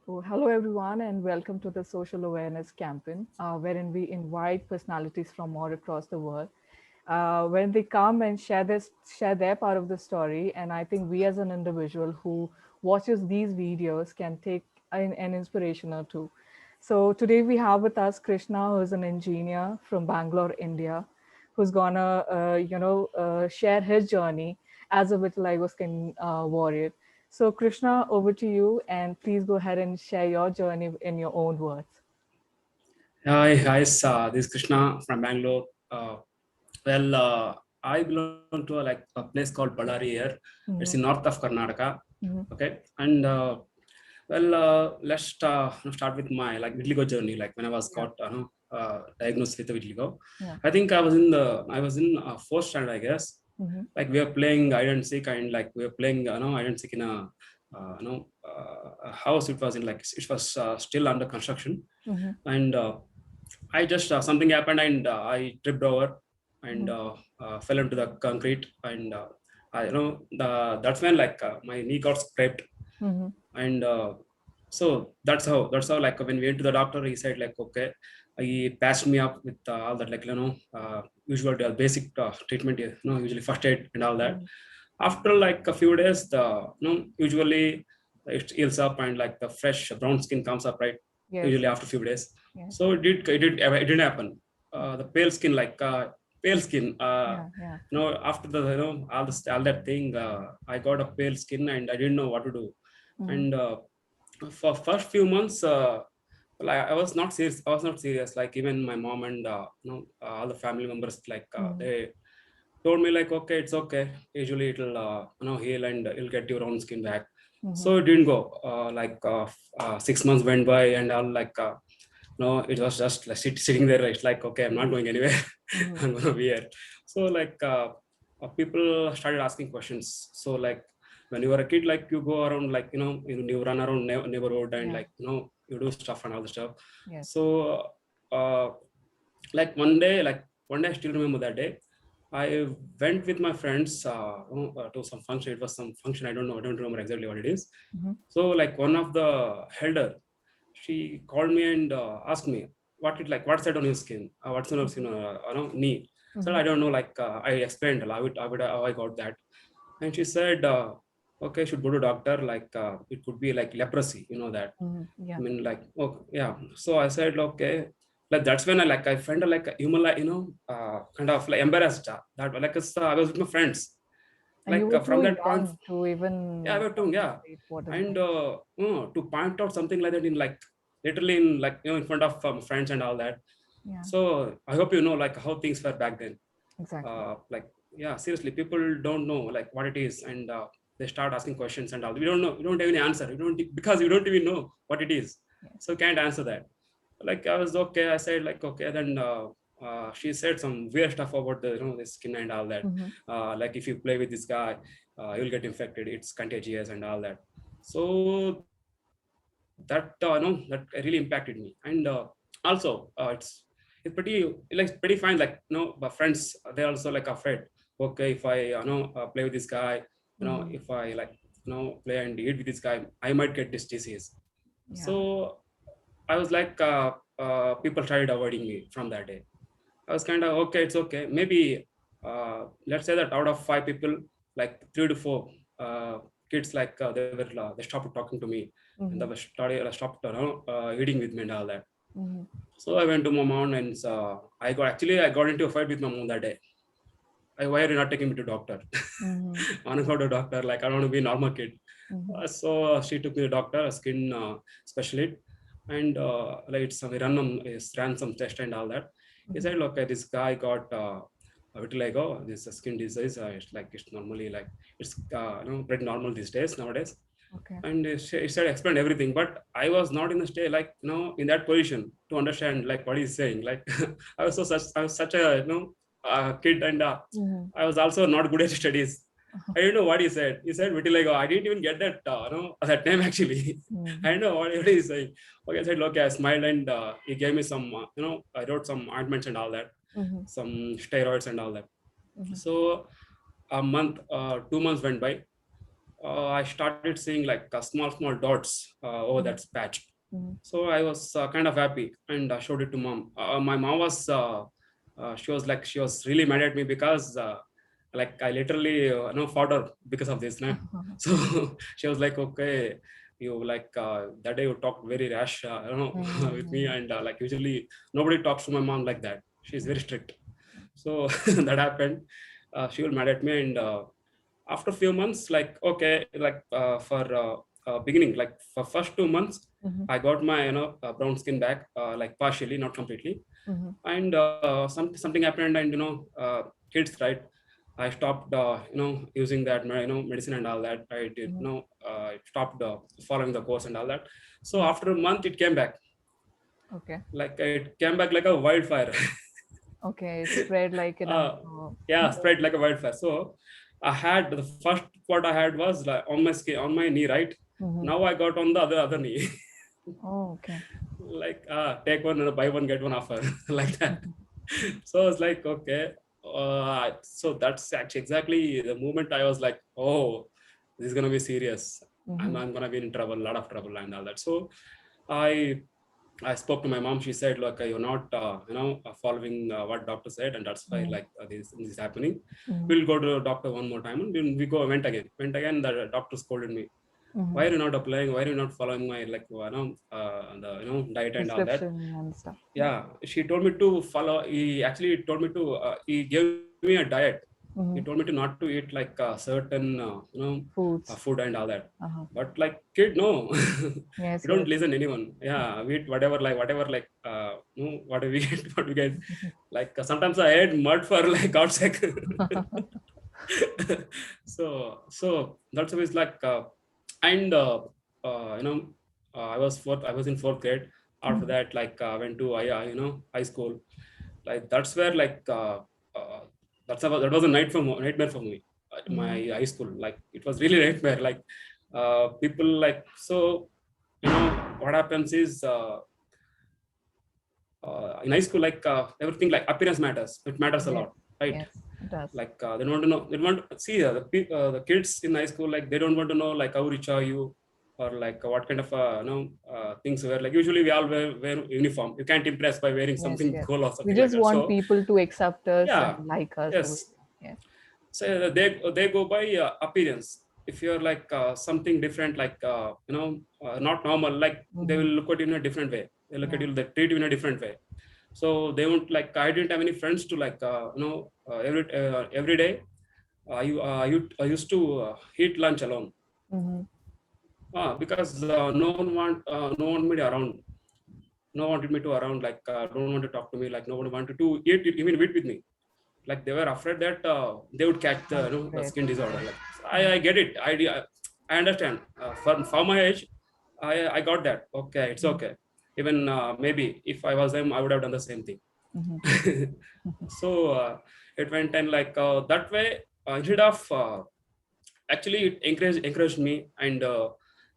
So, hello everyone, and welcome to the Social Awareness Campaign, wherein we invite personalities from all across the world. When they come and share their part of the story, and I think we as an individual who watches these videos can take an inspiration or two. So today we have with us Krishna, who is an engineer from Bangalore, India, who's gonna, share his journey as a vitiligo skin warrior. So, Krishna, over to you, and please go ahead and share your journey in your own words. Hi, guys. This is Krishna from Bangalore. Well, I belong to a place called Ballari here. It's in Mhm, north of Karnataka. mhm, Okay, and let's start with my vitiligo journey. Like when I was yeah, got diagnosed with vitiligo, yeah, I think I was in fourth standard, I guess. mhm, Like we were playing hide and seek, and like we were playing hide and seek in a house. It was in it was still under construction, mhm, and I just something happened and I tripped over and mhm, fell into the concrete and that's when my knee got scraped mhm, and so that's how like when we went to the doctor he said like okay he patched me up with all that usual basic treatment usually first aid and all that. mhm. After like a few days the usually it heals up and like the fresh brown skin comes up, right? Yes, Usually after a few days. yes, So it didn't happen. The pale skin pale skin yeah, yeah, after the all that thing I got a pale skin and I didn't know what to do. mhm, And for first few months I was not serious. I was not serious. Like even my mom and all the family members, mhm, they told me like, okay, it's okay. Usually it'll heal and it'll get your own skin back. mhm, So it didn't go. 6 months went by and I'll no, it was just like sitting there. It's like okay, I'm not going anywhere. mhm, I'm gonna be here. So people started asking questions. So like when you were a kid, like you go around you run around neighborhood and yeah, you do stuff and all the stuff. yes, So uh, like one day I still remember that day. I went with my friends to some function. It was some function. I don't remember exactly what it is. mhm, So like one of the elder, she called me and asked me what's that on your skin? What's on your skin? mhm, Knee. So mhm, I don't know. I explained how I got that, and she said, okay, should go to doctor. It could be like leprosy. You know that. mhm, I yeah, mean, like, oh, yeah. So I said, okay. Like that's when I felt like a human, like kind of like embarrassed that I was with my friends. and you were From too that point, young to yeah, I even was doing, yeah, contemplate what is and going. to point out something like that in literally in in front of friends and all that. Yeah, So I hope you know like how things were back then. exactly. Like yeah, seriously, people don't know like what it is, and they start asking questions and all. We don't know. We don't have any answer. We don't because we don't even know what it is. Yes. So can't answer that. Like I was okay. I said like okay. Then she said some weird stuff about the skin and all that. Mm-hmm. Like if you play with this guy, you'll get infected. It's contagious and all that. So that that really impacted me. And also it's pretty fine. Like my friends they're also like afraid. Okay, if I play with this guy, Mm-hmm. if I play and eat with this guy, I might get this disease. Yeah. So I was people started avoiding me from that day. I was kind of okay, it's okay. Maybe let's say that out of 5 people, like 3 to 4 kids, they stopped talking to me and Mm-hmm. stopped eating with me and all that. Mm-hmm. So I went to my mom and I got into a fight with my mom that day. Why are you not taking me to doctor? Mm-hmm. I want to go to doctor. Like I don't want to be a normal kid. Mm-hmm. So she took me to doctor, a skin specialist, and we ran some test and all that. He Mm-hmm. said, okay, this guy got vitiligo, this skin disease. It's normally it's pretty normal these days nowadays. Okay. And he said explained everything, but I was not in the state in that position to understand like what he's saying. Like I was such a kid and Mm-hmm. I was also not good at studies. I didn't know what he said. He said vitiligo. I didn't even get that that name actually. I Mm-hmm. didn't know what he's saying. Okay, I said okay. I smiled and he gave me some I wrote some ointments and all that, Mm-hmm. some steroids and all that. Mm-hmm. So a month, 2 months went by. I started seeing like small dots over Mm, that patch. mm, So I was kind of happy and showed it to mom. My mom was she was really mad at me because like I literally fought her because of this. Nah? So she was like, okay, you like that day you talked very rash, with me, mm, and like usually nobody talks to my mom like that. She's very strict. So that happened. She was mad at me, and after a few months, like okay, like for beginning, like for first 2 months, mhm, I got my brown skin back, like partially, not completely, mhm, and something happened, and kids, right? I stopped, using that, medicine and all that. I did, mhm, I stopped following the course and all that. So mhm. after a month, it came back. Okay. Like it came back like a wildfire. Okay. It spread like uh, yeah, more. spread like a wildfire. So I had the first what I had was like on my skin, on my knee, right? Mhm. Now I got on the other knee. Oh, okay. Like take one buy one get one offer like that. So it's like okay, so that's actually exactly the moment I was like, oh, this is gonna be serious. Mhm, I'm gonna be in trouble, a lot of trouble and all that. So I I spoke to my mom. She said, "Look, you're not, following what doctor said, and that's why mhm, like this is happening. mhm, We'll go to the doctor one more time." And then we go went again. Went again. The doctor scolded me. mhm. Why are you not applying? Why are you not following my like the diet and all that? Prescription and stuff. Yeah. Yeah, she told me to follow. He actually told me to. He gave me a diet. He told me Mhm. to not to eat like certain Foods. food and all that. Uh-huh. But like kid, no, Yes, we don't yes. listen anyone. Yeah, we eat whatever like what do we get, what we get. Like sometimes I ate mud for like God's sake. So that's always like and you know I was in fourth grade. After Mhm. that, like went to high school. Like that's where like uh, that was a nightmare for me. My Mhm. high school, like it was really nightmare. Like people like so what happens is in high school, like everything like appearance matters. It matters a Yes. lot, right? Yes, it does. Like they don't want to know. They don't want to see the kids in high school. Like they don't want to know like how rich are you, or like what kind of things wear. Like usually we all wear uniform. You can't impress by wearing Yes, something yes. cool or We something like just that. want So people to accept us yeah, and like us the way yes. we are. Yes. So they go by appearance. If you're like something different, like not normal, like they Mm-hmm. will look at you in a different way. They look at Yeah. you, they treat you in a different way. So they won't like. I didn't have any friends to like every day. I used to eat lunch alone. Mm-hmm. Because no one me around. No one wanted me to around. Like don't want to talk to me. Like no one wanted to eat even eat with me. Like they were afraid that they would catch the That's the great. skin disorder. Like Mm-hmm. I get it. I understand. For my age, I got that. Okay, it's okay. Even maybe if I was them, I would have done the same thing. Mm-hmm. So it went and like that way. Instead of actually it encouraged me, and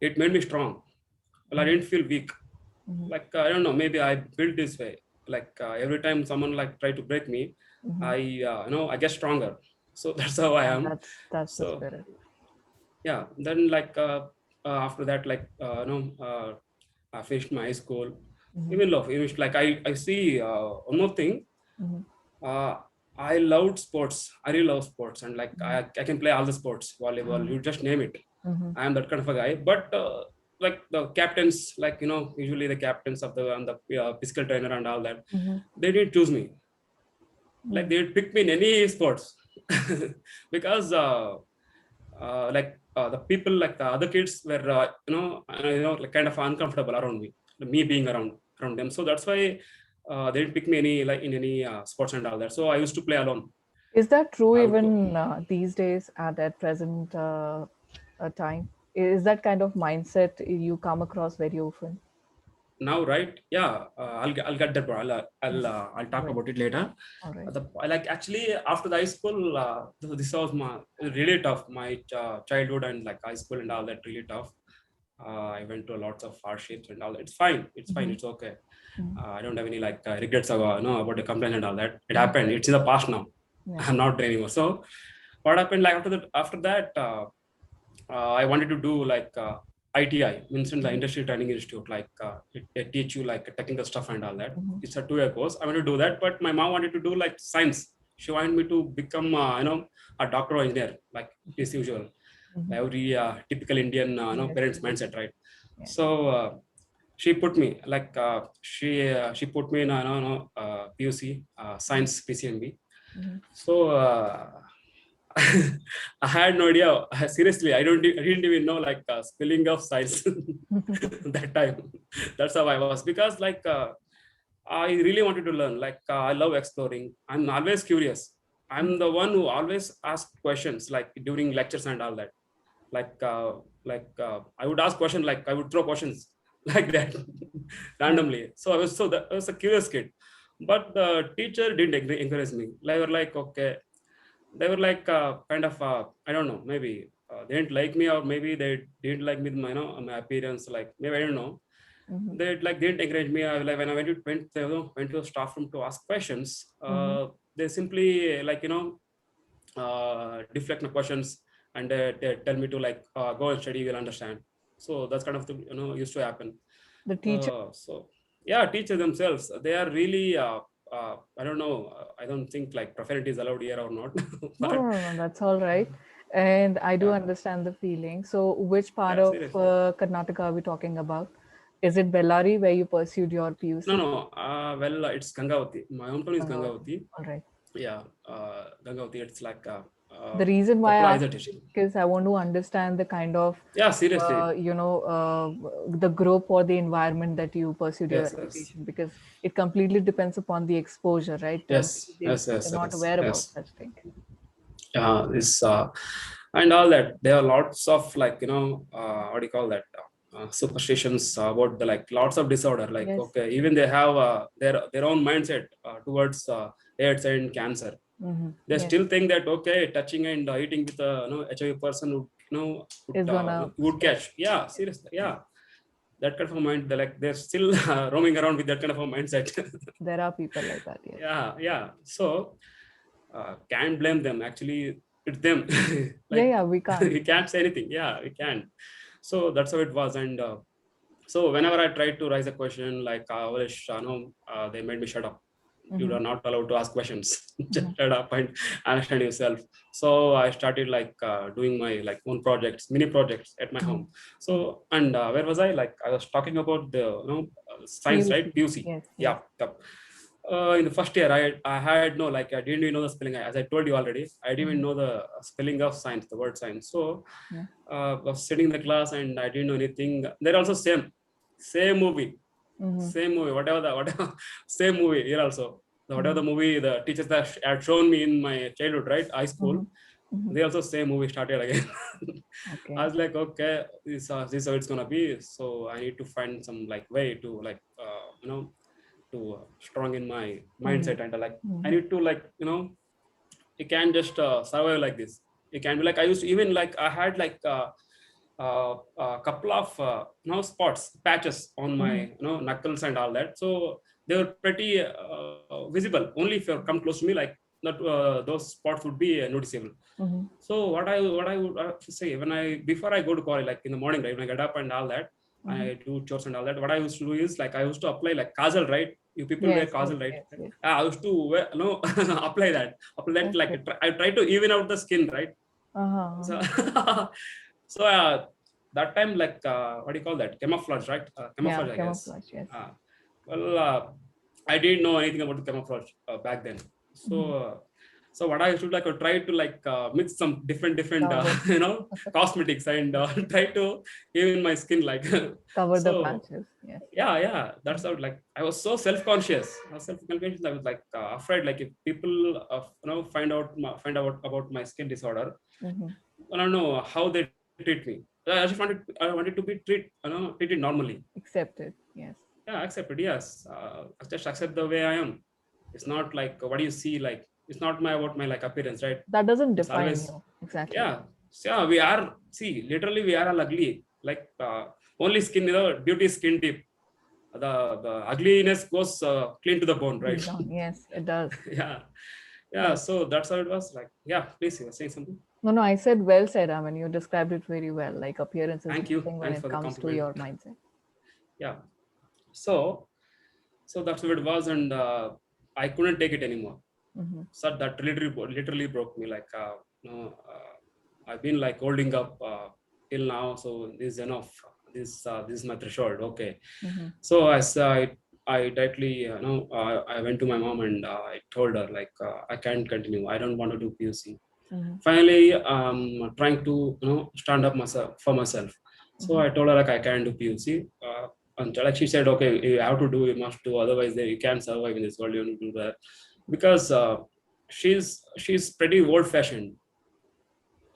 it made me strong. Well, I Mm-hmm. didn't feel weak. Mm-hmm. Like I don't know, maybe I built this way. Like every time someone like try to break me, Mm-hmm. I get stronger. So that's how I Yeah, am. that's the So spirit. yeah, then like after that, like I finished my high school. Mm-hmm. Even love, even like I see one more thing. Mm-hmm. uh, I loved sports. I really love sports, and like Mm-hmm. I can play all the sports, volleyball, you just name it. Mm-hmm. I am that kind of a guy. But like the captains, like usually the captains of the and the physical trainer and all that, Mm-hmm. they didn't choose me. Like Mm-hmm. they would pick me in any sports because like the people, like the other kids, were like kind of uncomfortable around me being around them. So that's why they didn't pick me any like in any sports and all that. So I used to play alone. Is that true I would go even these days at present time? Is that kind of mindset you come across very often? now, right? Yeah, I'll get that. Mm. I'll talk Great. about it later. All right. Like actually after the high school, this was my really tough. My childhood and like high school and all that really tough. I went to lots of hardships and all that. It's fine. It's fine. Mm-hmm. It's okay. Mm-hmm. I don't have any like regrets about the complaint and all that. It Mm-hmm. happened. It's in the past now. Yeah. I'm not there anymore. So what happened like after that? I wanted to do like ITI, means in the Mhm. Industry Training Institute, like they teach you like technical stuff and all that. Mhm. It's a 2-year course. I wanted to do that, but my mom wanted to do like science. She wanted me to become, a doctor or engineer, like is usual, Mhm. every typical Indian, Yes, parents' yes, mindset, right? yes. So she put me like she put me in PUC Mhm. science PCMB. Mhm. So I had no idea. Seriously, I didn't even know like spelling of science that time. That's how I was, because like I really wanted to learn. Like I love exploring. I'm always curious. I'm the one who always asks questions, like during lectures and all that. Like I would ask questions, like I would throw questions like that Yeah. randomly. So I was a curious kid, but the teacher didn't encourage me. They were like, okay, they were like kind of I don't know, maybe they didn't like me, or maybe they didn't like me, my appearance, like maybe I don't know. Mhm. They like didn't encourage me. Like when I went to the staff room to ask questions, Mhm. they simply like deflect my questions, and they tell me to like go and study, you will understand. So that's kind of the, used to happen. The teacher. So yeah, teachers themselves, they are really I don't know, I don't think like profanity is allowed here or not. No, no, But no, no, that's all right. And I do yeah, understand the feeling. So, which part yeah, of seriously. Karnataka are we talking about? Is it Bellary where you pursued your No, PUC? no, well, it's Gangavati. My hometown is Gangavati. Gangavati. All right. Yeah, Gangavati, it's like The reason why Koppala I is a asked is district. because I want to understand the kind of, Yeah, seriously. the group or the environment that you pursued your Yes, yes, education, because it completely depends upon the exposure, right? yes, Maybe yes, they're yes, not yes, aware about yes. such thing. This and all that, there are lots of like what do you call that, superstitions about the, like lots of disorder, like Yes. okay, even they have their own mindset towards AIDS and cancer. Hmm. They Yes. still think that okay, touching and eating with a HIV person would Is gonna would spread. catch. Yeah, seriously, yeah, that kind of a mind, they're still roaming around with that kind of a mindset. There are people like that, yes. Yeah, yeah. So can't blame them, actually it's them. Yeah, Like yeah, we can't. we can't say anything, yeah, we can. So that's how it was. And so whenever I tried to raise a question, like they made me shut up. You Hmm. are not allowed to ask questions. Just Hmm. shut up and understand yourself. So I started like doing my like own projects, mini projects at my Hmm. home. So and where was I, like I was talking about the science, right? PUC. PUC. Yes, yes. Yeah, yep. In the first year, I had no, like I didn't even know the spelling. As I told you already, I didn't even Hmm. know the spelling of science, the word science. So Yeah. I was sitting in the class and I didn't know anything. They're also same movie, Hmm. whatever same movie here also. Whatever Hmm. the movie the teachers that had shown me in my childhood, right, high school, Hmm. Hmm. they also same movie started again. I Okay. was like, okay, this is how it's gonna be. So I need to find some like way to like to strong in my Hmm. mindset, and like I Hmm. need to like you can just survive like this. You can be like, I used to, even like I had like a couple of spots, patches on my Hmm. knuckles and all that. So they were pretty visible only if you come close to me, like that those spots would be noticeable. Hmm. So what I would say, when I before I go to college, like in the morning, right, when I get up and all that, Hmm. I do chores and all that. What I used to do is like I used to apply like kajal, right? You people wear Yes, yes, kajal, right? yes, yes. I used to wear, apply that, like Okay. I try to even out the skin, right? Uh-huh. So Uh-huh. so that time, like what do you call that, camouflage, right? Yeah, Camouflage, I guess. camouflage, yes. uh, well I didn't know anything about the camouflage back then. So Hmm. so what I should like, I try to like mix some different Cover, cosmetics, and try to even my skin like cover the so patches, yes. yeah, that's how, like I was so self-conscious. I was like afraid, like if people find out about my skin disorder, Hmm. I don't know how they treat me. I wanted to be treated normally. Accepted, yes. Yeah, accepted, yes. Just accept the way I am. It's not like what do you see, like it's not my about my like appearance, right? That doesn't It's define always, you, exactly. yeah. So, yeah, we are, see, literally we are all ugly. Like only skin, beauty is skin deep. The ugliness goes clean to the bone, Deep right? down, yes, it does. Yeah, yeah. Right. So that's how it was. Like, yeah, please, you were saying something. No, I said well said. I mean, you described it very well. Like appearance is Thank you. nothing when Thanks it for the comes to compliment. your mindset. Yeah. So, so that's what it was, and I couldn't take it anymore. Mm-hmm. So that literally broke me. Like, I've been like holding up till now. So this is enough. This is my threshold. Okay. Mm-hmm. So I directly, I went to my mom and I told her like, I can't continue. I don't want to do PUC. Mm-hmm. Finally, trying to stand up myself for myself. So Mm-hmm. I told her like I can't do PUC. And like she said, okay, you have to do, you must do, otherwise you can't survive in this world. You need to do that because she's pretty old fashioned.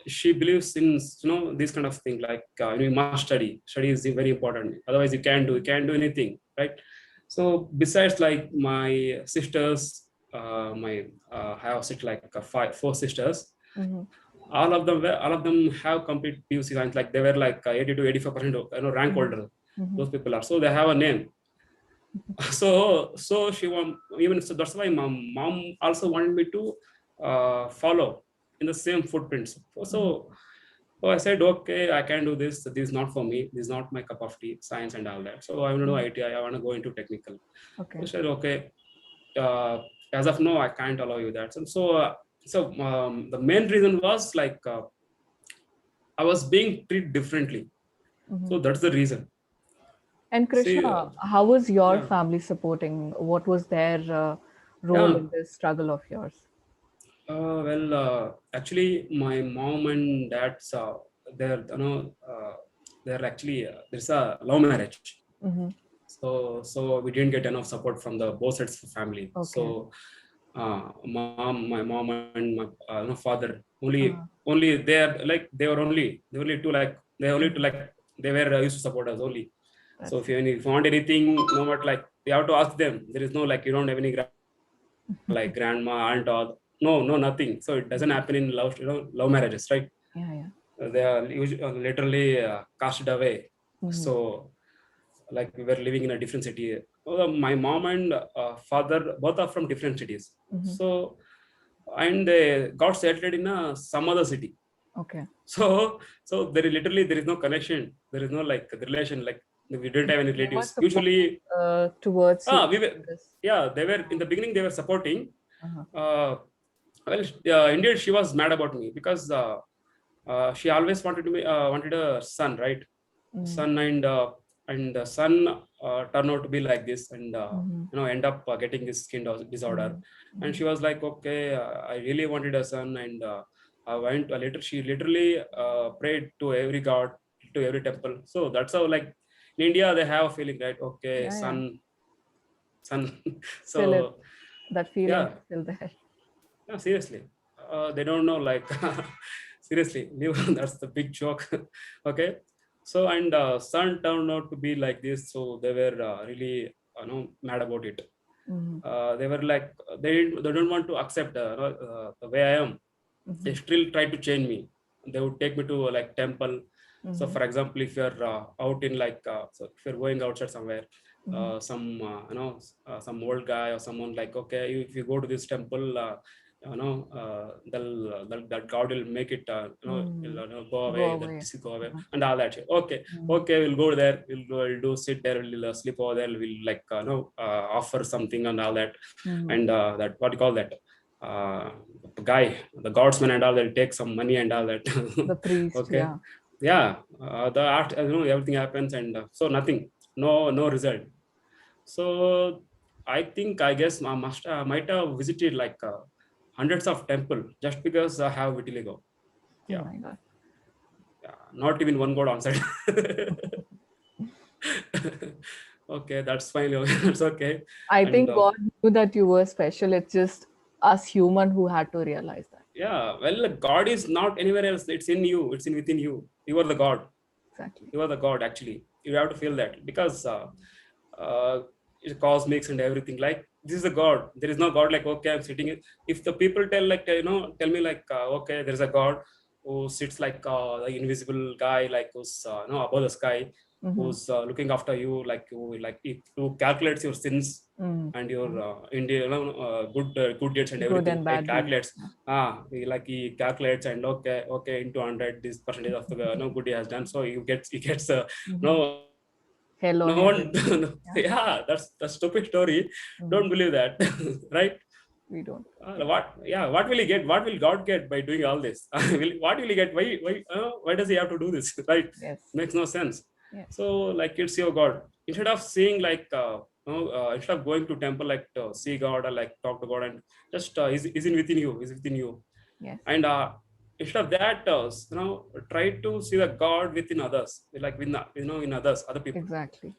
She believes in this kind of thing like you must study is very important, otherwise you can't do anything, right? So besides like my sisters, my I have six like four sisters. Mm-hmm. All of them have complete PUC science, like they were like 80 to 85% rank Mm-hmm. holder. Mm-hmm. Those people are, so they have a name. So she want, even so that's why my mom also wanted me to follow in the same footprints. Mm-hmm. So I said, okay, I can do this. This is not for me. This is not my cup of tea, science and all that. So I want to do Mm-hmm. IT. I want to go into technical. So I Okay. said, okay, uh, as of now, I can't allow you that. So the main reason was like I was being treated differently. Mm-hmm. So that's the reason. And See, Krishna, how was your yeah, family supporting? What was their role yeah. in this struggle of yours? Actually, my mom and dad's, they're, they're actually, there's a love marriage. Mm-hmm. So we didn't get enough support from the both sides of the family. Okay. So, my mom and my father Uh-huh. only they are like they were only two like they only to Mhm. like they were used to support us only. So That's if it. if you want anything, no matter like you have to ask them. There is no like you don't have any like grandma, aunt, or no, nothing. So it doesn't happen in love marriages, right? Yeah, yeah. They are usually, literally casted away. Mm-hmm. So like we were living in a different city. My mom and father both are from different cities. Mm-hmm. So and they got settled in some other city. Okay. So there is no connection. There is no like relation. Like we didn't have any They were relatives. supportive Usually, towards you we were, in this. yeah, they were in the beginning. They were supporting. Uh-huh. Uh, well, indeed, she was mad about me because she always wanted a son, right? Mm-hmm. Son and the son turned out to be like this, and Mm-hmm. end up getting this skin disorder. And Mm-hmm. she was like, okay, I really wanted a son, and I went later. She literally prayed to every god, to every temple. So that's how like in India they have a feeling, right? Okay, Yeah, yeah. son. Still, So that feeling yeah, is still there. yeah, seriously, they don't know like seriously, that's the big joke. Okay, so and son turned out to be like this, so they were really mad about it. Mm-hmm. They were like they don't want to accept the way I am. Mm-hmm. They still try to change me. They would take me to like temple. So Mm-hmm. for example, if you're out in like so if you're going outside somewhere, Mm-hmm. some old guy or someone like, okay, if you go to this temple, that god will make it Mm-hmm. go Go away, that away. disease go away Uh-huh. and all that shit. Okay, Mm-hmm. okay, we'll go there, we'll do sit there, we'll sleep over there, we'll like offer something and all that. Mm-hmm. And that, what do you call that, uh, guy, the godsman and all, they'll take some money and all that. The priest, Okay, yeah. yeah, the art, everything happens, and so nothing, no result. So I guess I might have visited like hundreds of temple just because I have vitiligo. Oh Yeah, my God. yeah, not even one god on site. Okay, that's fine. That's okay. I And think God knew that you were special. It's just us human who had to realize that. yeah, well, God is not anywhere else. It's in you. It's in within you. You are the God. Exactly. You are the God. Actually, you have to feel that because uh, it's cosmics and everything. Like this is a God. There is no God. Like, okay, I'm sitting. If the people tell like tell me like okay, there is a God who sits like the invisible guy, like who's above the sky. who's looking after you, who calculates your sins and your good deeds and Good everything. and He bad deeds. calculates. He calculates, and okay, into 100 this percentage of the good he has done. So he gets no Mhm. Hell no or one. heaven. Yeah. Yeah, that's the stupid story. Mhm. Don't believe that. Right. We don't. What will he get? What will God get by doing all this? What will he get? Why does he have to do this? Right? Yes. Makes no sense. Yes. So, like, it's your God. Instead of seeing, instead of going to temple, like, to see God or like talk to God, and just is in within you, is within you. Yes. And instead of that, try to see the God within others, like, in others, other people. Exactly.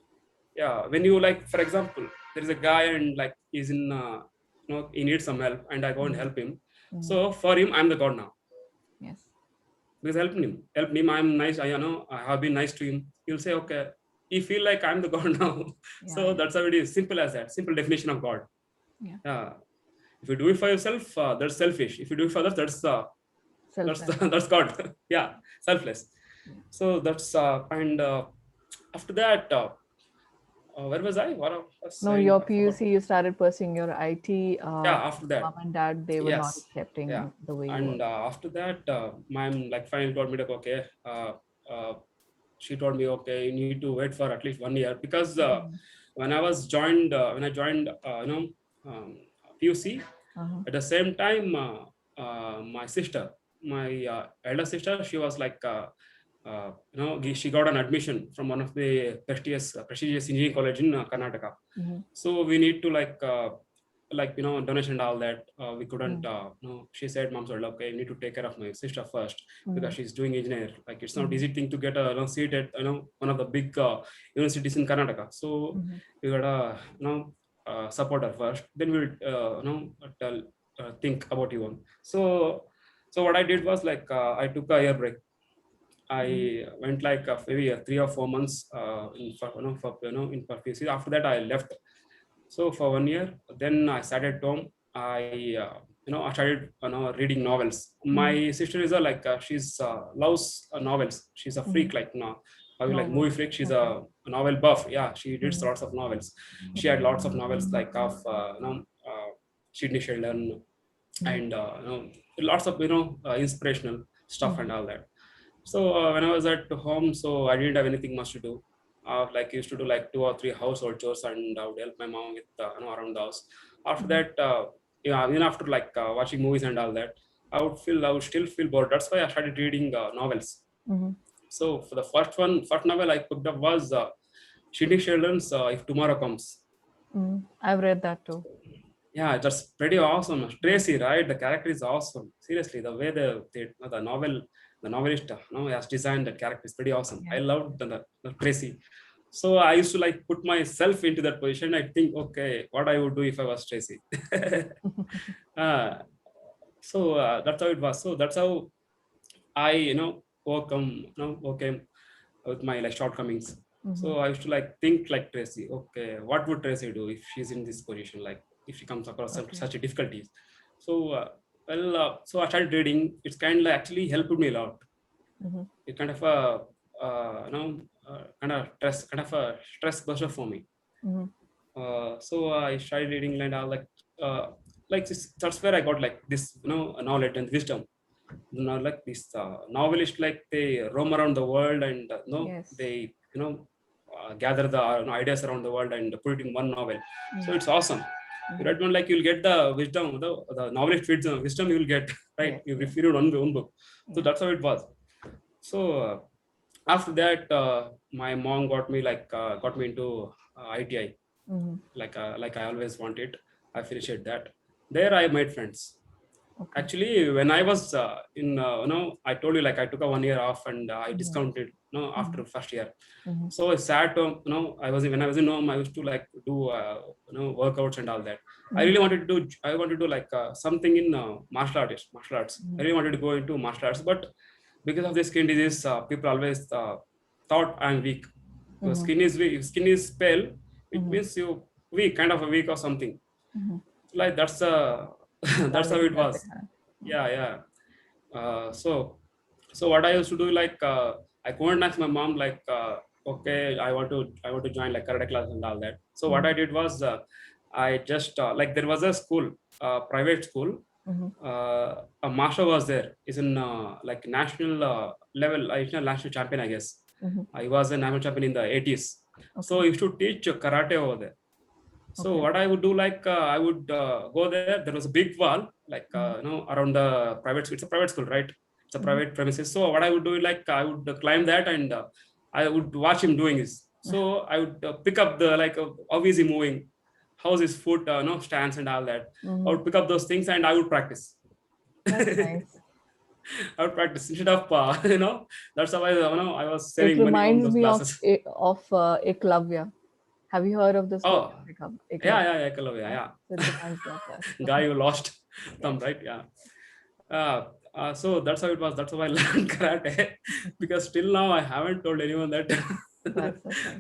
Yeah, when you, like, for example, there is a guy, and like he's in he needs some help, and I go and help him. Mhm. So for him, I'm the God now, Yes. because help him, I'm nice. I have been nice to him. He'll say, okay, he feel like I'm the God now. Yeah. So Yeah. that's how it is, simple as that, simple definition of God. Yeah. Yeah. If you do it for yourself, that's selfish. If you do it for others, that's Selfless. that's God. Yeah, selfless. Yeah. So that's and after that, where was I? What I was No, saying, your I forgot. PUC, you started pursuing your IT. Yeah, after Mom that, and dad, they were not yes, yeah. accepting the way you And were. after that, my mom, like, finally told me, like, okay, uh, she told me, okay, you need to wait for at least 1 year, because Mhm. when I joined, PUC, Uh-huh. at the same time, my sister, my elder sister, she was like, she got an admission from one of the prestigious engineering college in Karnataka. Mhm. So we need to, donation and all that. We couldn't. Mhm. She said, "Mom said, okay, you need to take care of my sister first, because Mhm. she's doing engineer. Like, it's not Mhm. easy thing to get a seat at one of the big universities in Karnataka. So Mhm. we gotta support her first. Then we'll tell think about you one. So what I did was, like, I took a year break. Mhm. I went, like, maybe 3 or 4 months in for PhD. After that, I left. So for 1 year, then I started at home. I started reading novels. Mhm. My sister is she's loves novels. She's a Mhm. freak, like, like Novels. movie freak. She's Okay. a novel buff. Yeah, she reads Mhm. lots of novels. She had lots of novels, like, of Sidney Sheldon, Mhm. and lots of inspirational stuff and Mhm. all that. So when I was at home, so I didn't have anything much to do. Like, I used to do like 2 or 3 household chores, and I would help my mom with around the house. After Mhm. that, even after, like, watching movies and all that, I would still feel bored. That's why I started reading novels. Mhm. So for the first novel I picked up was Sidney Sheldon's If Tomorrow Comes. Mhm. I've read that too. Yeah, that's pretty awesome. Yeah. Tracy, right? The character is awesome. Seriously, the way the novelist, has designed that character is pretty awesome. I Yeah. loved the Tracy. So I used to, like, put myself into that position. I think, okay, what I would do if I was Tracy. uh, so that's how it was. So that's how I, overcame with my, like, shortcomings. Mhm. So I used to, like, think like Tracy. Okay, what would Tracy do if she's in this position? Like, if she comes across Okay. such a difficulties. So so I started reading. It's kind of actually helped me a lot. Mhm. It kind of a kind of a stress buster for me. Mhm. So I started reading, and I that's where I got, like, this knowledge and wisdom. Like, this novelist, like, they roam around the world, and Yes. they gather the ideas around the world and put it in one novel. So Mhm. it's awesome. You Mhm. read one, like, you'll get the wisdom, the novelist wisdom you will get. Right, Yes. you Yes. if you read one book. So Yeah. that's how it was. So after that, my mom got me into ITI, Mhm. like I always wanted. I finished that. There I made friends. Okay. Actually, when I was in, I told you, like, I took a 1 year off, and I Mhm. discounted, after Mhm. first year. Mhm. So I sat, when I was in home, I used to, like, do, workouts and all that. Mhm. I wanted to do, like, something in martial arts. I Mhm. really wanted to go into martial arts, but because of the skin disease, people always thought I'm weak. Your Mhm. skin is weak. If skin is pale, it Mhm. means you weak, kind of a weak or something. Mhm. Like, that's that's how Understanding it that they was. had. Yeah. Yeah, yeah. So what I used to do, like, I couldn't ask my mom, like, okay, I want to join like karate class and all that. So what I did was I just like there was a school, private school. Mm-hmm. A master was there. Is in like national level, national champion, I guess. Mm-hmm. I was a national champion in the 80s. Okay. So I used to teach karate over there. So Okay. what I would do, like I would go there. There was a big wall, like Mm-hmm. around the private school. It's a private school, right? It's a Mm-hmm. private premises. So what I would do, like I would climb that and I would watch him doing this. So I would pick up the like how is he moving, how's his foot, stands and all that. I Mm-hmm. would pick up those things and I would practice. That's I nice. would practice instead of That's how I was It saving money on reminds those me of classes. Eklavya. Have you heard of the story Oh, of yeah, Eklavya? yeah, yeah, Kalavya, Yeah. yeah. So it reminds me of that. Guy who lost thumb, Yes. right? Yeah. So that's how it was. That's how I learned karate. Because still now I haven't told anyone that. That's okay.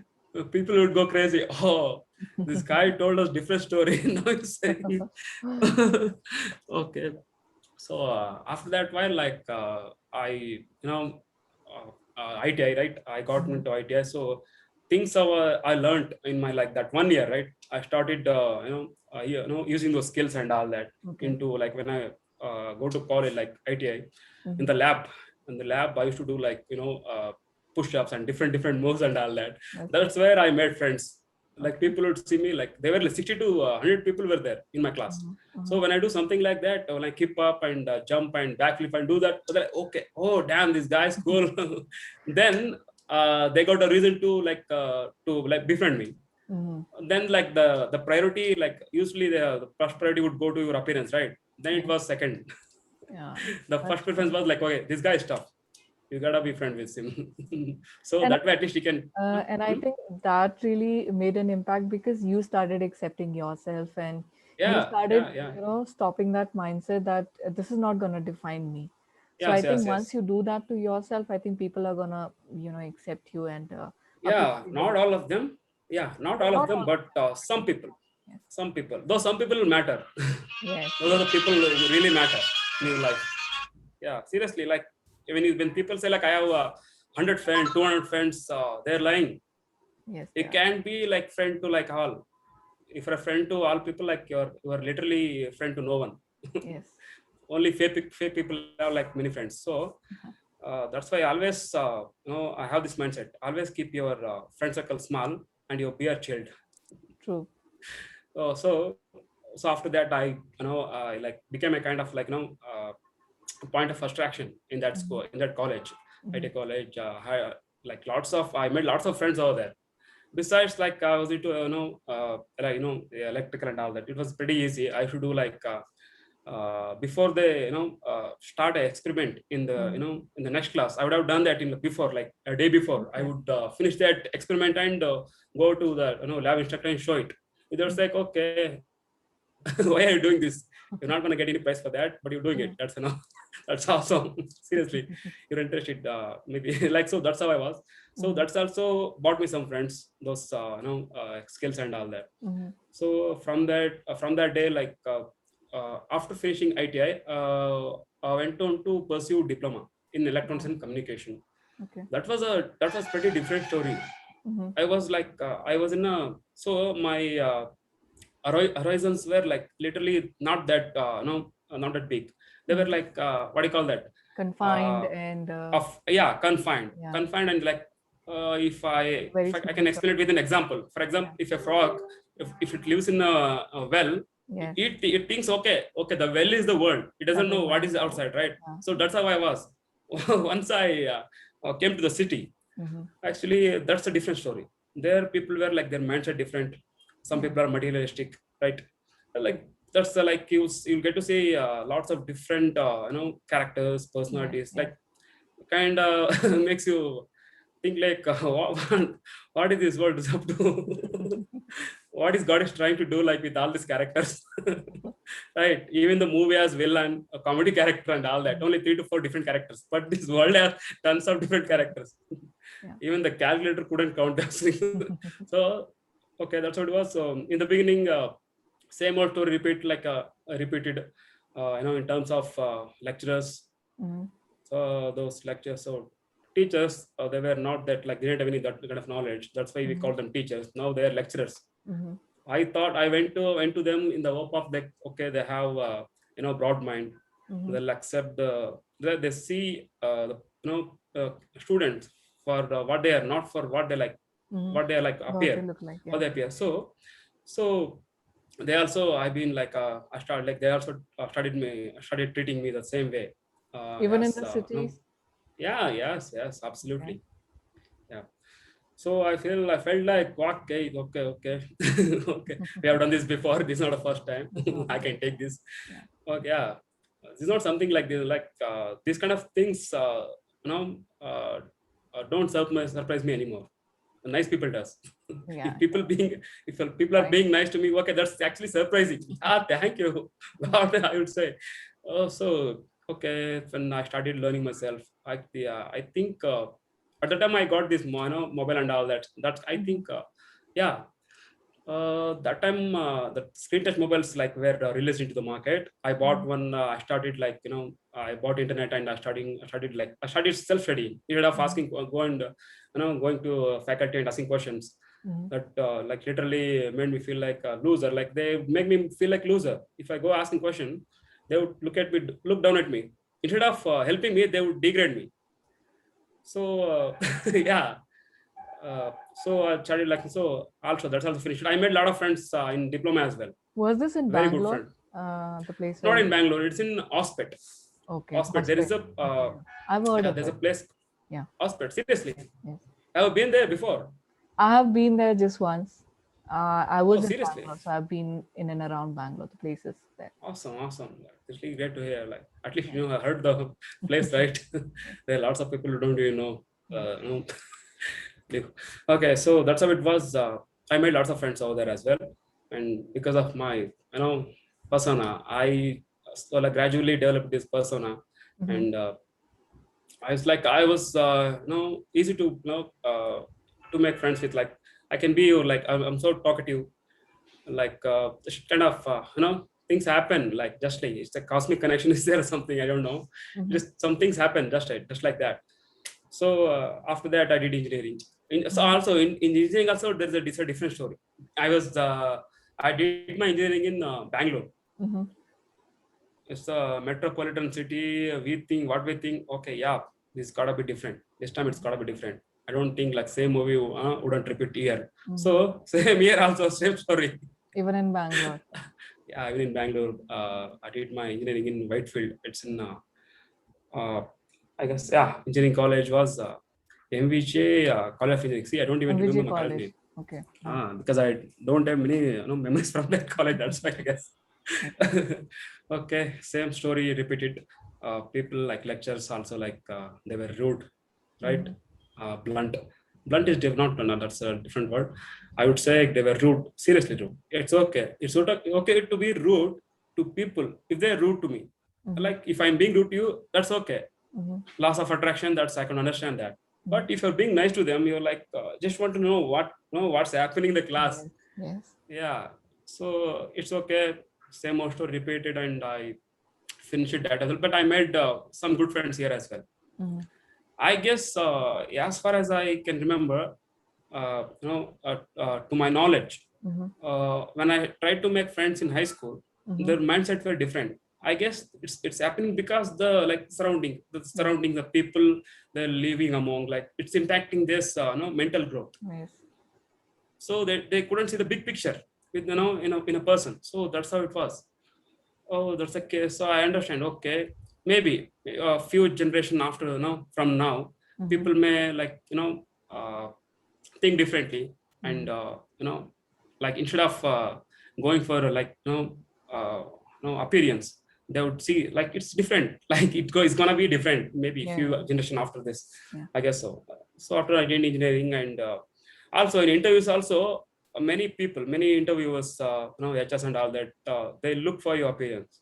People would go crazy. Oh, this guy told us different story. Now he's saying, okay. So after that, while like I, ITI, right? I got Mhm. into ITI. So things I learned in my like that 1 year, right? I started, using those skills and all that Okay. into like when I go to college, like ITI, in Mhm. the lab. In the lab, I used to do like push-ups and different moves and all that. Okay. That's where I made friends. Like Okay. people would see me, like they were like 60 to 100 people were there in my class. Mhm. So Mhm. when I do something like that, when I keep up and jump and backflip and do that, they're like, okay, oh damn, this guy's cool. Then they got a reason to befriend me. Mhm. Then like the priority, like usually the first priority would go to your appearance, right? Then it Yes. was second. Yeah. The That's first preference nice. was like, okay, this guy is tough. You gotta be friend with him. So And that way at least you can. and I Hmm? think that really made an impact because you started accepting yourself and you Yeah, started, yeah, yeah. stopping that mindset that this is not going to define me. So I Yes, think yes, once yes. you do that to yourself, I think people are gonna, accept you and Yeah, appreciate the not work. all of them. Yeah, not Yeah, all of not them, all of but them. some people. Yes. Some people, though some people will matter. Yes. Those are Yes. the people who really matter in your life. Yeah, seriously, like when people say like I have 100 friends, 200 friends, they're lying. Yes. It Yeah. can be like friend to like all. If you're a friend to all people, like you're literally a friend to no one. Yes. Only fake people have like many friends. So that's why I always I have this mindset. Always keep your friend circle small and your beer chilled. True. So after that I like became a kind of like point of attraction in that Hmm. school, in that college. Hmm. IT college. Like I made lots of friends over there. Besides, like I was into the electrical and all that. It was pretty easy. I should do like before they start an experiment in the Hmm. in the next class. I would have done that in the before, like a day before. I Okay. would finish that experiment and go to the lab instructor and show it. It was Mhm. like, okay, why are you doing this? You're not going to get any prize for that, but you're doing it. Mhm. That's that's awesome. Seriously, you're interested. Maybe like so. That's how I was. So Mhm. that's also bought me some friends. Those skills and all that. Mhm. So from that day, like after finishing ITI, I went on to pursue diploma in electronics Mhm. and communication. Okay. That was pretty different story. Mhm. I was like I was in a so my horizons were like literally not that not that big. They were Mhm. like what do you call that? Confined Uh, and of yeah, confined, yeah, confined, and like very if I small can explain it with circle. an example. For Yeah. example, if a frog, if it lives in a well, Yes. it thinks, okay, the well is the world. It doesn't know what is Otherwise, the outside, right? yeah, So yeah. that's how I was. Once I came to the city, Mhm. actually that's a different story. There people were like their mindset different. Some Yeah. people are materialistic, right? Like that's like you'll get to see lots of different characters, Yes. personalities. Yes. Like kind of makes you think like what is this world is up to? What is God is trying to do like with all these characters? Right? Even the movie has villain, a comedy character, and all that. Mhm. Only 3 to 4 different characters, but this world has tons of different characters. Yeah. Even the calculator couldn't count us. So okay, that's what it was. So in the beginning, same old story repeated. In terms of lecturers. Mhm. So those lectures. So teachers, they were not that, like, they didn't have any that kind of knowledge. That's why we call them teachers. Now they are lecturers. Mm-hmm. I thought I went to them in the hope of that, okay, they have broad mind. Mm-hmm. They'll accept they see the students for what they are, not for what they like, Mm-hmm. what they are like What they appear, look like, how yeah. they appear. So they also, I've been like I started, like, they also started treating me the same way, Even in as the cities. yeah, yes, Okay. absolutely, yeah. So I felt like, okay. Okay, we have done this before. This is not the first time. That's not I good. can take this. Yeah. Okay, yeah. This is not something like this. Like these kind of things, you know, uh, don't surprise me anymore. Nice people does. Yeah. If people being, if people are Right. being nice to me, okay, that's actually surprising. Thank you. What I would say. So okay, when I started learning myself, I think at the time I got this mobile and all that. That's, I Mm-hmm. think yeah. That time the screen touch mobiles like were released into the market. I bought one. I started, like, I bought internet, and I started self studying instead of Mm-hmm. asking, going to faculty and asking questions. Mm-hmm. That like literally made me feel like a loser. Like, they make me feel like loser. If I go asking question, they would look down at me. Instead of helping me, they would degrade me. So yeah. So I started, like, so also that's also finished. I made a lot of friends in diploma as well. Was this in Very good Bangalore? friend. The place where Not you. in Bangalore. It's in Ospet. Okay, Ospet. There is hospital. a Okay, yeah. I've heard yeah, of there's a it. place. Yeah. Ospet. Seriously, Yes. I have been there before. I have been there just once. I Oh, was in seriously. Bangalore, so I've been in and around Bangalore, the places there. Awesome. It's really great to hear. Like, at least Yeah. I heard the place, right? Yes. There are lots of people who don't even know. Yes. Okay, so that's how it was. I made lots of friends over there as well, and because of my persona, I like gradually developed this persona, Mm-hmm. and I was easy to to make friends with. Like, I can be, like, I'm so talkative, like kind of things happen, like, just like it's a cosmic connection is there or something, I don't know. Mm-hmm. Just some things happen just like that. So after that I did engineering. So Mm-hmm. also in engineering also it's a different story. I did my engineering in Bangalore. Mm-hmm. It's a metropolitan city. We think okay, yeah, this gotta be different this time. It's gotta be different. I don't think like same movie wouldn't repeat here. Mm-hmm. So same here also, same story. Even in Bangalore. Yeah, even in Bangalore, I did my engineering in Whitefield. It's in uh, I guess, yeah, engineering college was MVJ College of Engineering. See, I don't even remember MVJ my college College. name. Okay. Because I don't have many memories from that college. That's why, I guess. Okay. Okay, same story repeated. People, like, lecturers also, like, they were rude, right? Mm-hmm. Blunt. Blunt is not, no, that's a different word. I would say they were rude, seriously rude. It's okay. It's okay to be rude to people if they're rude to me. Mm-hmm. Like, if I'm being rude to you, that's okay. Mm-hmm. Laws of attraction, that's, I can understand that. Mm-hmm. But if you're being nice to them, you're like, just want to know what's happening in the class. Yes. Yes. Yeah. So it's okay. Same old story repeated, and I finished it that as well. But I made some good friends here as well. Mm-hmm. I guess, as far as I can remember, to my knowledge, Mm-hmm. when I tried to make friends in high school, Mm-hmm. their mindsets were different. I guess it's happening because the Yes. surrounding, the people they're living among, like, it's impacting this mental growth. Yes. So they couldn't see the big picture with in a person. So that's how it was. Oh, that's the case. So I understand. Okay, maybe a few generation after, from now, Mm-hmm. people may, like, think differently, Mm-hmm. and like, instead of going for like appearance, they would see like it's different. Like, it's gonna be different. Maybe Yeah. few generation after this, Yeah. I guess so. So after I did engineering, and also in interviews also, many interviewers, HS and all that, they look for your appearance.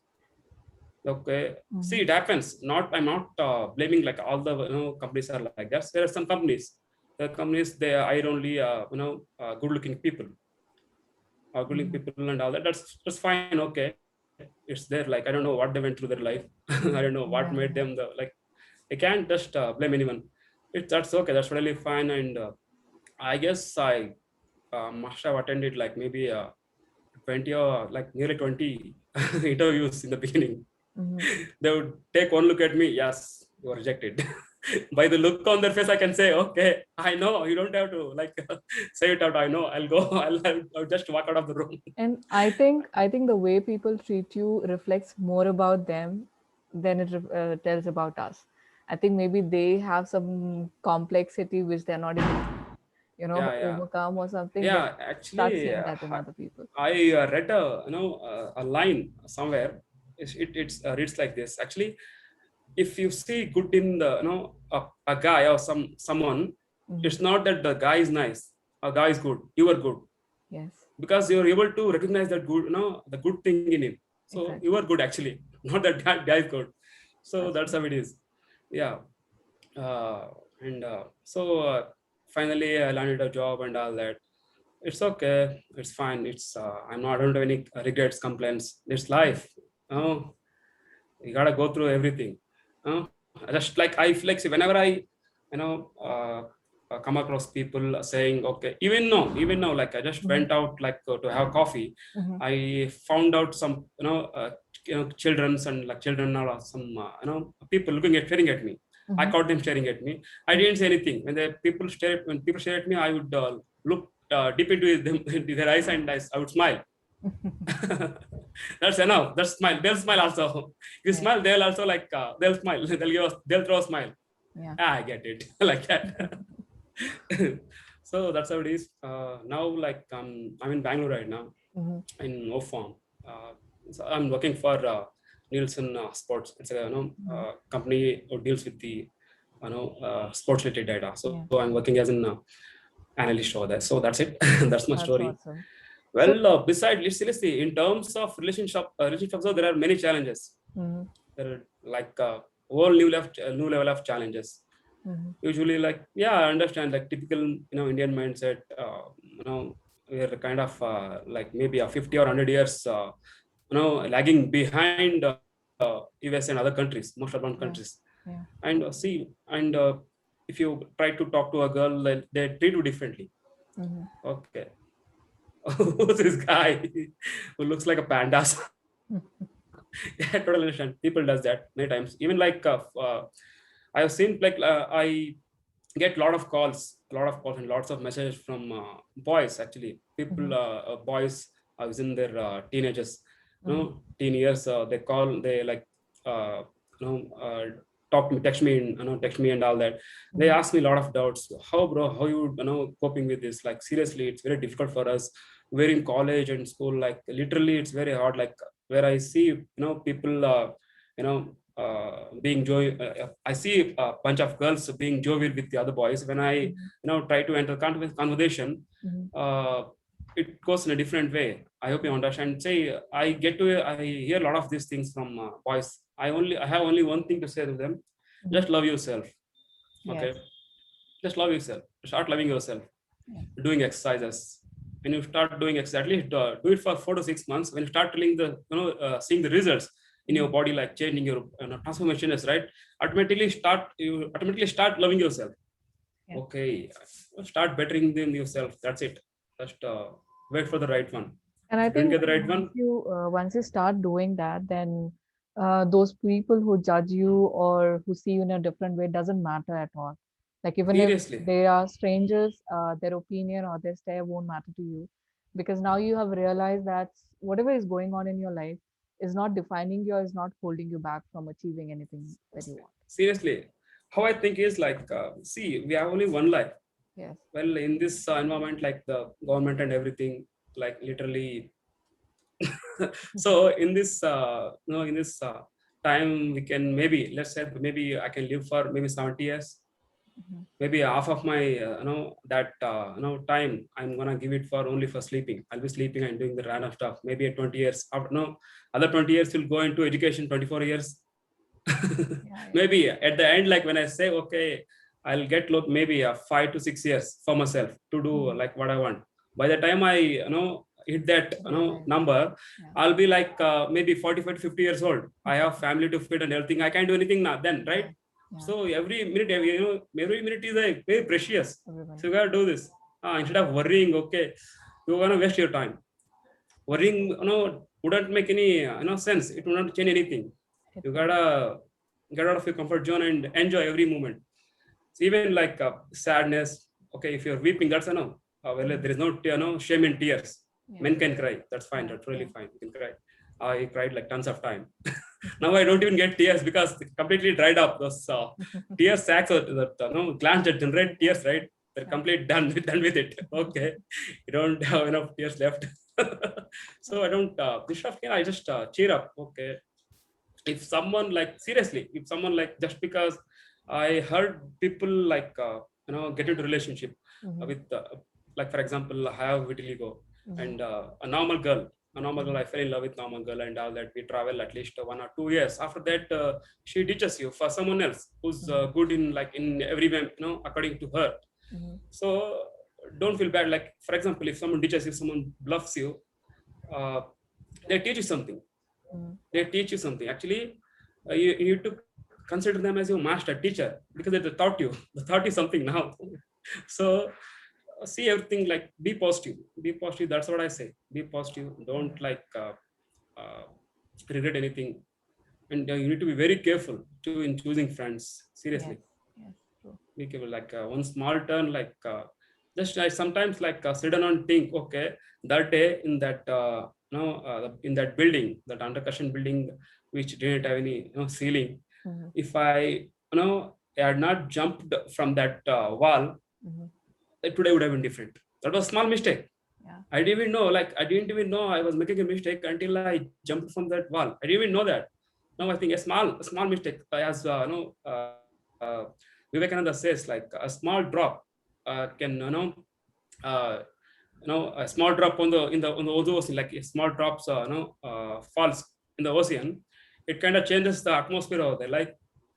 Okay, Mm-hmm. see, it happens. I'm not blaming like all the companies are like that. There are some companies. The companies, they hire only good-looking people, good-looking Mm-hmm. people and all that. That's fine. Okay, it's there. Like, I don't know what they went through their life. I don't know what Yeah. made them the like. I can't just blame anyone. That's okay. That's really fine. And I guess I must have attended like maybe 20 or like nearly 20 interviews in the beginning. Mm-hmm. They would take one look at me. Yes, you are rejected. By the look on their face, I can say, okay, I know. You don't have to like say it out. I know. I'll go. I'll just walk out of the room. And I think the way people treat you reflects more about them than it tells about us. I think maybe they have some complexity which they're not able to, Yeah, yeah, overcome or something. Then yeah. start Actually, seeing that in other people. I read a line somewhere. It's reads like this. Actually, if you see good in the a guy or someone, Hmm. it's not that the guy is nice. A guy is good. You are good Yes, because you're able to recognize that good, the good thing in him. So you exactly. are good actually, not that guy is good. So That's that's true. how it is. Yeah. And so finally I landed a job and all that. It's okay. It's fine. I don't have any regrets, complaints. It's life. Oh, you gotta go through everything. Just like I feel like whenever I, you know, come across people saying, okay, even now, like I just Mm-hmm. went out like to have coffee. Mm-hmm. I found out some, children's and like children or some, people looking at staring at me. I Mm-hmm. caught them staring at me. I didn't say anything. When people stare at me, I would look deep into them, into their eyes, and I would smile. That's enough. That's smile. They'll smile also. You Yeah, smile, they'll also like they'll smile. They'll throw a smile. yeah. I get it. Like that. So that's how it is. Now like I'm in Bangalore right now Mm-hmm. in OFOM. Uh, so I'm working for Nielsen Sports. It's a Mm-hmm. company who deals with the sports related data. So Yeah, I'm working as an analyst over there. So that's it. That's my that's story. awesome. So, Well, besides, let's see, in terms of relationships, so there are many challenges. mm-hmm. There are like whole new level of challenges. Mm-hmm. Usually, like yeah, I understand like typical Indian mindset. We're kind of like maybe a 50 or 100 years lagging behind US and other countries, most advanced Yeah, countries. yeah. And see, and if you try to talk to a girl, they treat you differently. Mm-hmm. Okay, who's this guy who looks like a panda? Yeah, totally understand. People does that many times. Even like I have seen like I get a lot of calls and lots of messages from boys actually. People, Mm-hmm. boys within their teenagers, Mm-hmm. teen years. They call, they like uh, you know uh, talk me, text me and all that. They Mm-hmm. ask me a lot of doubts. How bro? How coping with this? Like seriously, it's very difficult for us. We're in college and school. Like literally, it's very hard. Like where I see people being joy. I see a bunch of girls being jovial with the other boys. When I try to enter conversation, Mm-hmm. uh, it goes in a different way. I hope you understand. Say I hear a lot of these things from boys. I have only one thing to say to them: Mm-hmm. just love yourself. Yes. Okay, just love yourself. Start loving yourself. Yeah. Doing exercises. When you start doing exactly, do it for 4 to 6 months. When you start telling seeing the results in your Mm-hmm. body, like changing your transformation is right. You automatically start loving yourself. Yeah. Okay, start bettering them yourself. That's it. Just wait for the right one. And If I you don't think get the right one, once you start doing that, then those people who judge you or who see you in a different way doesn't matter at all. Like even if seriously, they are strangers, their opinion or their stare won't matter to you, because now you have realized that whatever is going on in your life is not defining you or is not holding you back from achieving anything that you want. seriously, how I think is like, see, we have only one life. Yes. Well, in this environment, like the government and everything, like literally so in this time, we can, maybe let's say maybe I can live for maybe 70 years. Mhm. Maybe half of my that time I'm gonna give it for only for sleeping. I'll be sleeping and doing the random stuff. Maybe at 20 years after, no, other 20 years will go into education. 24 years. Yeah, yeah. Maybe at the end, like when I say okay, I'll get look maybe 5 to 6 years for myself to do Mhm. like what I want. By the time I hit that Realize. number, Yeah. I'll be like maybe 45 to 50 years old. I have family to feed and everything. I can't do anything now then, right? Yeah. Yeah. So every minute, every minute is like very precious. Everyone. So you gotta do this. Instead of worrying, okay, you're gonna waste your time. Worrying, wouldn't make any, sense. It will not change anything. It You won't. gotta get out of your comfort zone and enjoy every moment. So even like sadness, okay, if you're weeping, that's well, there is no shame in tears. Yeah. Men can cry. That's fine. Yeah. That's really Yeah. fine. You can cry. I cried like tons of time. Now I don't even get tears because it completely dried up. Those tear sacs or that glands that generate tears, right? They're Yeah. completely done with it. Okay, you don't have enough tears left. So I don't. This stuff, I just cheer up. Okay, if someone like seriously, if someone like just because I heard people like get into relationship Mhm. with like for example I have vitiligo Mhm. and a normal girl, Mhm. I fell in love with normal girl and all that. We travel at least 1 or 2 years. After that, she ditches you for someone else who's Mhm. good in like in every way, according to her. Mhm. So don't feel bad. Like for example, if someone ditches you, someone bluffs you, uh, they teach you something. Mhm. They teach you something. Actually, you need to consider them as your master teacher because they taught you. They taught you something now. So see everything like be positive. Be positive. That's what I say. Be positive. Don't like regret anything. And you need to be very careful too in choosing friends. Seriously, Yes. Yes. True. be careful. Like one small turn, like just I sometimes like sit down and think. Okay, that day in that in that building, that under construction building, which didn't have any ceiling. Mhm. If I had not jumped from that wall, Mhm. today would have been different. That was a small mistake. Yeah. I didn't even know, like I didn't even know I was making a mistake until I jumped from that wall. I didn't even know that. Now I think a small mistake, as Vivekananda says, like a small drop can a small drop on the on the ocean, like a small drops falls in the ocean. It kind of changes the atmosphere over there, like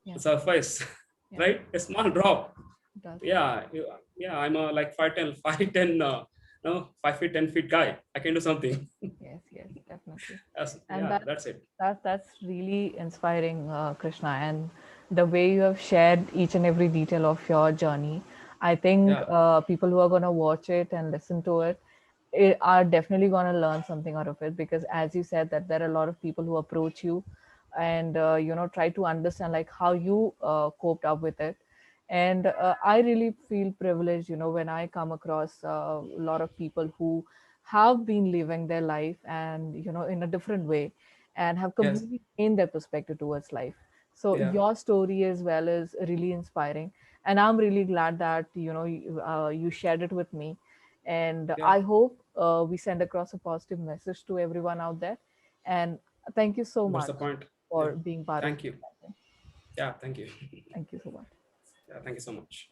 Yeah. the surface, Yeah. right? A small drop. It does. Yeah, yeah. I'm a like 5'10", 5'10", no, 5 feet, 10 feet guy. I can do something. Yes. Yes. Definitely. And Yeah, that's it. that's really inspiring, Krishna, and the way you have shared each and every detail of your journey. I think Yeah, people who are going to watch it and listen to it, are definitely going to learn something out of it, because as you said that there are a lot of people who approach you and try to understand like how you coped up with it. And I really feel privileged, when I come across a lot of people who have been living their life and in a different way, and have yes, completely changed their perspective towards life. So yeah, your story as well is really inspiring, and I'm really glad that you shared it with me. And yeah. I hope we send across a positive message to everyone out there. And thank you so That's the much point. Yeah. for being part of Thank this you. campaign. Yeah, thank you. Thank you so much. Yeah, thank you so much.